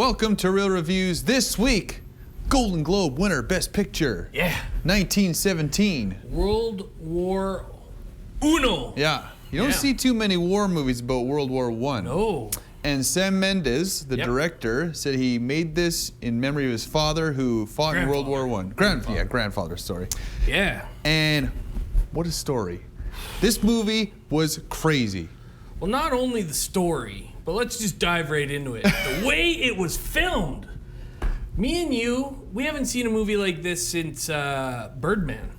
Welcome to Real Reviews. This week, Golden Globe winner, Best Picture. Yeah. 1917. World War Uno. Yeah. You don't see too many war movies about World War I. No. And Sam Mendes, the director, said he made this in memory of his father who fought in World War I. Grandfather, sorry. Yeah. And what a story. This movie was crazy. Well, not only the story, but let's just dive right into it. The way it was filmed. Me and you, we haven't seen a movie like this since Birdman,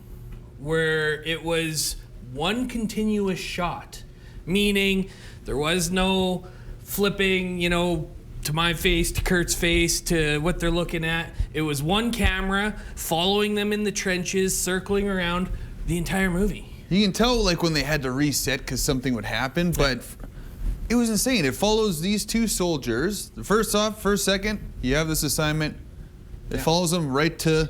where it was one continuous shot, meaning there was no flipping, to my face, to Kurt's face, to what they're looking at. It was one camera following them in the trenches, circling around the entire movie. You can tell like when they had to reset because something would happen, but it was insane. It follows these two soldiers. First second, you have this assignment. It follows them right to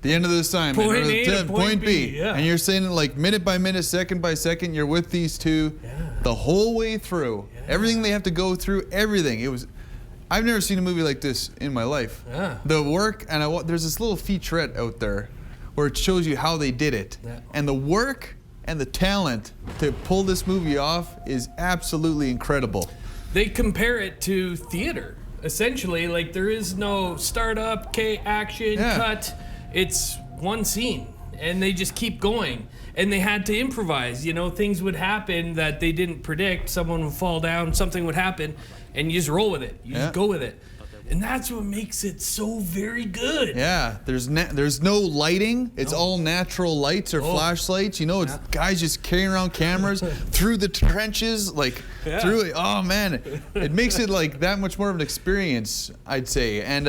the end of the assignment. Point A to point B. Yeah. And you're saying like minute by minute, second by second, you're with these two the whole way through. Yeah. Everything they have to go through, everything. I've never seen a movie like this in my life. Yeah. The work, and there's this little featurette out there where it shows you how they did it. Yeah. And the work and the talent to pull this movie off is absolutely incredible. They compare it to theater. Essentially, like there is no startup, action, cut. It's one scene, and they just keep going. And they had to improvise. Things would happen that they didn't predict. Someone would fall down, something would happen, and you just roll with it. You just go with it. And that's what makes it so very good. Yeah, there's no lighting. It's all natural lights or flashlights. It's guys just carrying around cameras through the trenches, through it. Oh man, it makes it like that much more of an experience, I'd say. And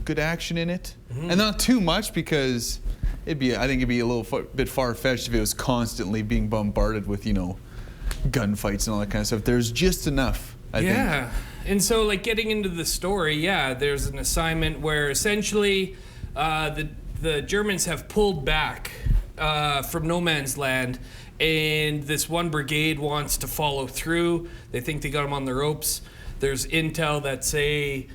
good action in it, and not too much because I think it'd be a little bit far-fetched if it was constantly being bombarded with gunfights and all that kind of stuff. There's just enough, I think. And so, getting into the story, there's an assignment where essentially the Germans have pulled back from no man's land, and this one brigade wants to follow through. They think they got them on the ropes. There's intel that say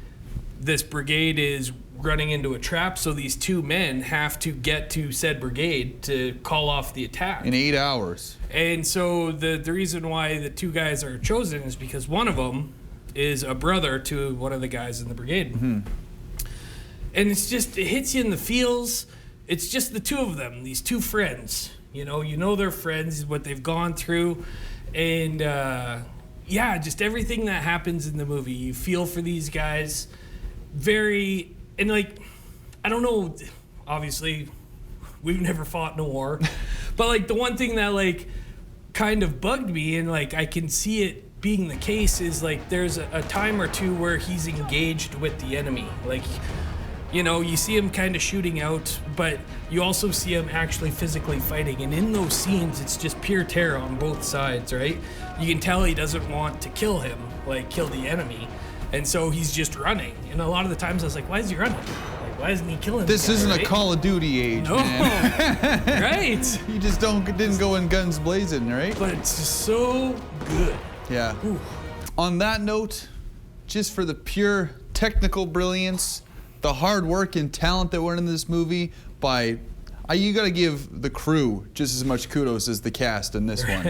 this brigade is running into a trap, so these two men have to get to said brigade to call off the attack. In 8 hours. And so the reason why the two guys are chosen is because one of them is a brother to one of the guys in the brigade. And it hits you in the feels. It's just the two of them, these two friends. You know they're friends, what they've gone through. And just everything that happens in the movie. You feel for these guys. I don't know, obviously, we've never fought in a war. But the one thing that kind of bugged me, and I can see it being the case, is there's a time or two where he's engaged with the enemy. You see him kind of shooting out, but you also see him actually physically fighting. And in those scenes, it's just pure terror on both sides, right? You can tell he doesn't want to kill him, kill the enemy. And so he's just running. And a lot of the times I was like, why is he running? Why isn't he killing this guy, isn't a Call of Duty age, man. Right? You just didn't go in guns blazing, right? But it's just so good. Yeah. Ooh. On that note, just for the pure technical brilliance, the hard work and talent that went into this movie you got to give the crew just as much kudos as the cast in this one.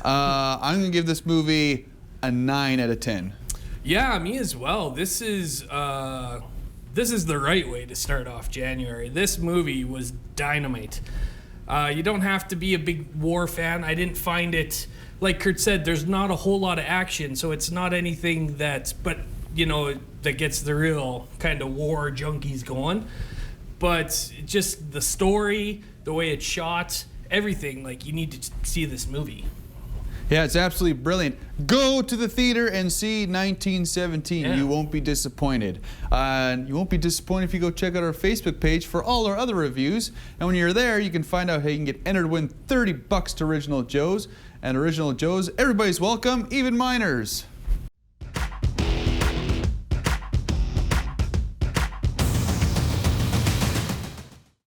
I'm going to give this movie a 9 out of 10. Yeah, me as well. This is the right way to start off January. This movie was dynamite. You don't have to be a big war fan. I didn't find it, like Kurt said, there's not a whole lot of action, so it's not anything that gets the real kind of war junkies going. But just the story, the way it's shot, everything, you need to see this movie. Yeah, it's absolutely brilliant. Go to the theater and see 1917. Yeah. You won't be disappointed. You won't be disappointed if you go check out our Facebook page for all our other reviews. And when you're there, you can find out how you can get entered to win $30 to Original Joe's. And Original Joe's, everybody's welcome, even minors.